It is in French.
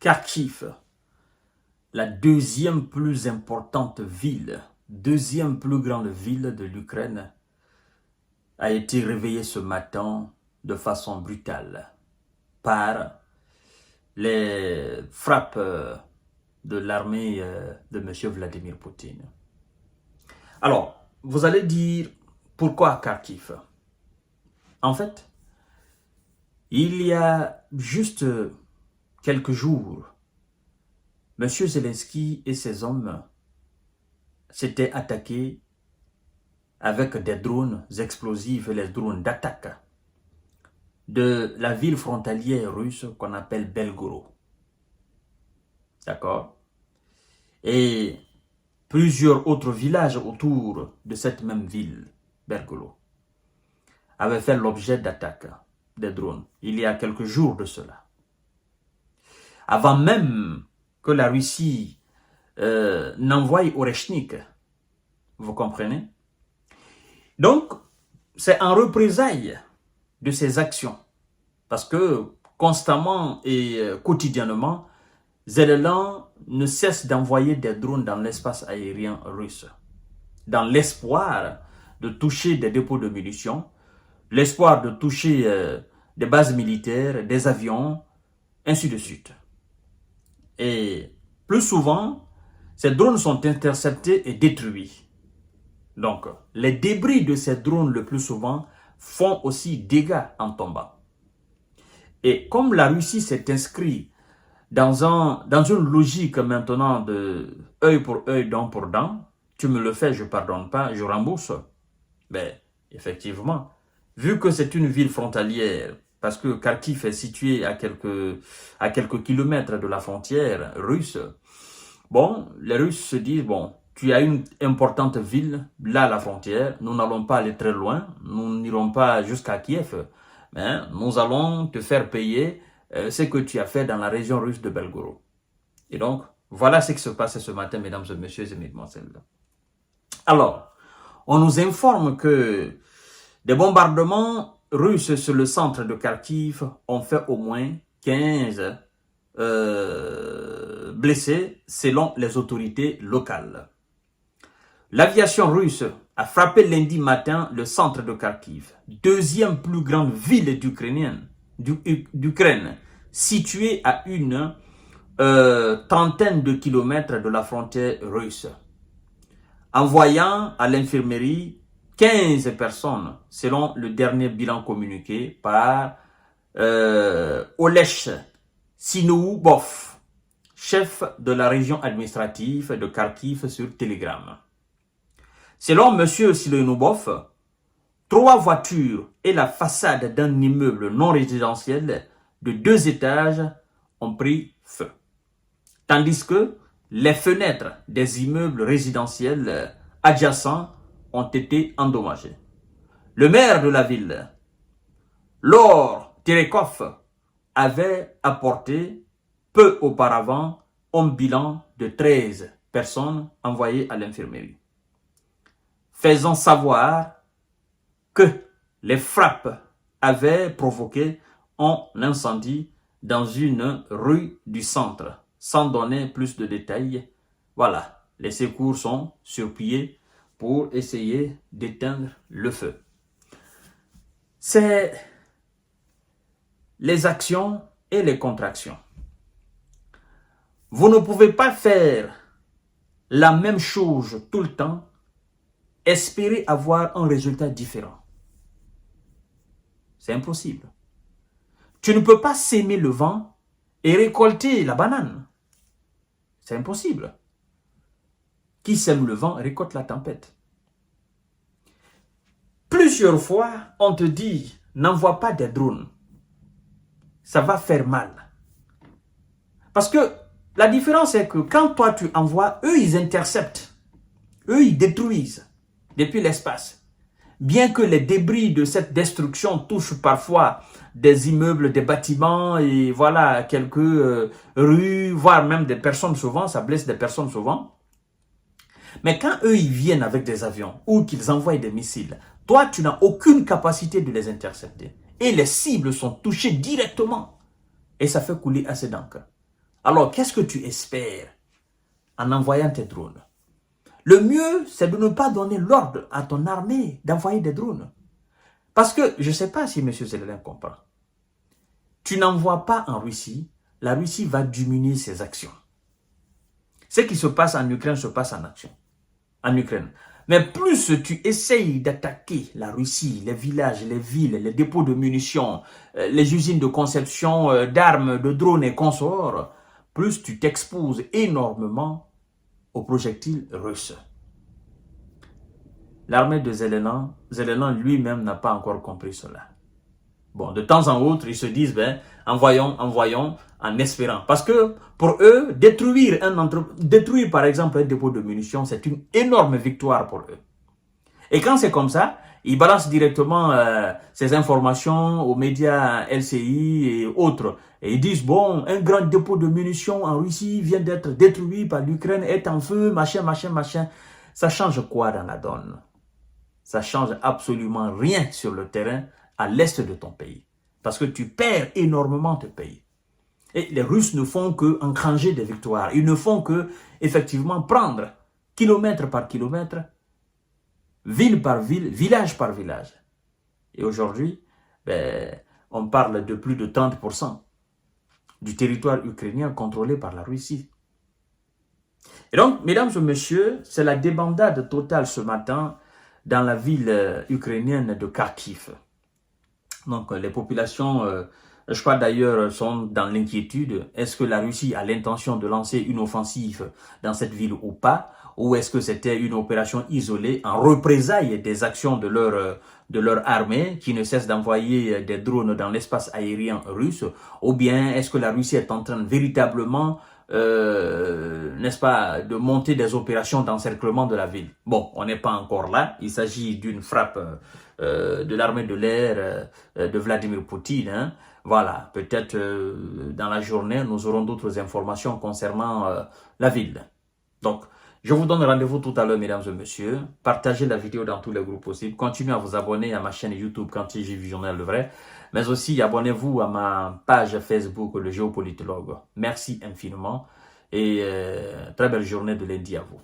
Kharkiv, la deuxième plus importante ville, deuxième plus grande ville de l'Ukraine, a été réveillée ce matin de façon brutale par les frappes de l'armée de M. Vladimir Poutine. Alors, vous allez dire, pourquoi Kharkiv? En fait, il y a juste quelques jours, M. Zelensky et ses hommes s'étaient attaqués avec des drones explosifs et les drones d'attaque de la ville frontalière russe qu'on appelle Belgorod. D'accord? Et plusieurs autres villages autour de cette même ville, Belgorod, avaient fait l'objet d'attaques des drones il y a quelques jours de cela. Avant même que la Russie n'envoie Oreshnik, vous comprenez? Donc, c'est en représailles de ces actions, parce que constamment et quotidiennement, Zelensky ne cesse d'envoyer des drones dans l'espace aérien russe, dans l'espoir de toucher des dépôts de munitions, l'espoir de toucher des bases militaires, des avions, ainsi de suite. Et plus souvent, ces drones sont interceptés et détruits. Donc, les débris de ces drones le plus souvent font aussi dégâts en tombant. Et comme la Russie s'est inscrite dans une logique maintenant de œil pour œil, dent pour dent, tu me le fais, je ne pardonne pas, je rembourse. Ben, effectivement, vu que c'est une ville frontalière, parce que Kharkiv est situé à quelques kilomètres de la frontière russe, bon, les Russes se disent, bon, tu as une importante ville, là, à la frontière, nous n'allons pas aller très loin, nous n'irons pas jusqu'à Kiev, mais nous allons te faire payer ce que tu as fait dans la région russe de Belgorod. Et donc, voilà ce qui se passe ce matin, mesdames et messieurs et mesdemoiselles. Alors, on nous informe que des bombardements russes sur le centre de Kharkiv ont fait au moins 15 blessés selon les autorités locales. L'aviation russe a frappé lundi matin le centre de Kharkiv, deuxième plus grande ville d'Ukraine, située à une trentaine de kilomètres de la frontière russe, envoyant à l'infirmerie 15 personnes, selon le dernier bilan communiqué par Olesh Sinoubov, chef de la région administrative de Kharkiv sur Telegram. Selon M. Sinoubov, 3 voitures et la façade d'un immeuble non résidentiel de 2 étages ont pris feu, tandis que les fenêtres des immeubles résidentiels adjacents ont été endommagées. Le maire de la ville, Lor Terekov, avait apporté peu auparavant un bilan de 13 personnes envoyées à l'infirmerie, faisant savoir que les frappes avaient provoqué un incendie dans une rue du centre. Sans donner plus de détails, voilà, les secours sont sur pied pour essayer d'éteindre le feu. C'est les actions et les contractions. Vous ne pouvez pas faire la même chose tout le temps, espérer avoir un résultat différent. C'est impossible. Tu ne peux pas s'aimer le vent et récolter la banane. C'est impossible. Qui sème le vent récolte la tempête. Plusieurs fois, on te dit, n'envoie pas des drones. Ça va faire mal. Parce que la différence est que quand toi tu envoies, eux ils interceptent. Eux ils détruisent depuis l'espace. Bien que les débris de cette destruction touchent parfois des immeubles, des bâtiments et voilà, quelques rues, voire même des personnes souvent, ça blesse des personnes souvent. Mais quand eux, ils viennent avec des avions ou qu'ils envoient des missiles, toi, tu n'as aucune capacité de les intercepter. Et les cibles sont touchées directement. Et ça fait couler assez d'encre. Alors, qu'est-ce que tu espères en envoyant tes drones? Le mieux, c'est de ne pas donner l'ordre à ton armée d'envoyer des drones. Parce que, je ne sais pas si M. Zelensky comprend. Tu n'envoies pas en Russie, la Russie va diminuer ses actions. Ce qui se passe en Ukraine se passe en Ukraine. Mais plus tu essayes d'attaquer la Russie, les villages, les villes, les dépôts de munitions, les usines de conception d'armes, de drones et consorts, plus tu t'exposes énormément aux projectiles russes. L'armée de Zelensky lui-même n'a pas encore compris cela. Bon, de temps en autre, ils se disent, ben, envoyons, en espérant. Parce que pour eux, détruire par exemple un dépôt de munitions, c'est une énorme victoire pour eux. Et quand c'est comme ça, ils balancent directement ces informations aux médias LCI et autres. Et ils disent, bon, un grand dépôt de munitions en Russie vient d'être détruit par l'Ukraine, est en feu, machin. Ça change quoi dans la donne? Ça change absolument rien sur le terrain à l'est de ton pays. Parce que tu perds énormément ton pays. Et les Russes ne font que engranger des victoires. Ils ne font que, effectivement, prendre kilomètre par kilomètre, ville par ville, village par village. Et aujourd'hui, ben, on parle de plus de 30% du territoire ukrainien contrôlé par la Russie. Et donc, mesdames et messieurs, c'est la débandade totale ce matin dans la ville ukrainienne de Kharkiv. Donc, les populations, je crois d'ailleurs, sont dans l'inquiétude. Est-ce que la Russie a l'intention de lancer une offensive dans cette ville ou pas? Ou est-ce que c'était une opération isolée en représailles des actions de leur armée qui ne cesse d'envoyer des drones dans l'espace aérien russe? Ou bien est-ce que la Russie est en train véritablement, n'est-ce pas, de monter des opérations d'encerclement de la ville? Bon, on n'est pas encore là. Il s'agit d'une frappe de l'armée de l'air de Vladimir Poutine. Hein. Voilà, peut-être dans la journée, nous aurons d'autres informations concernant la ville. Donc, je vous donne rendez-vous tout à l'heure, mesdames et messieurs. Partagez la vidéo dans tous les groupes possibles. Continuez à vous abonner à ma chaîne YouTube Kanti JV Journal Le Vrai. Mais aussi, abonnez-vous à ma page Facebook, le géopolitologue. Merci infiniment et très belle journée de lundi à vous.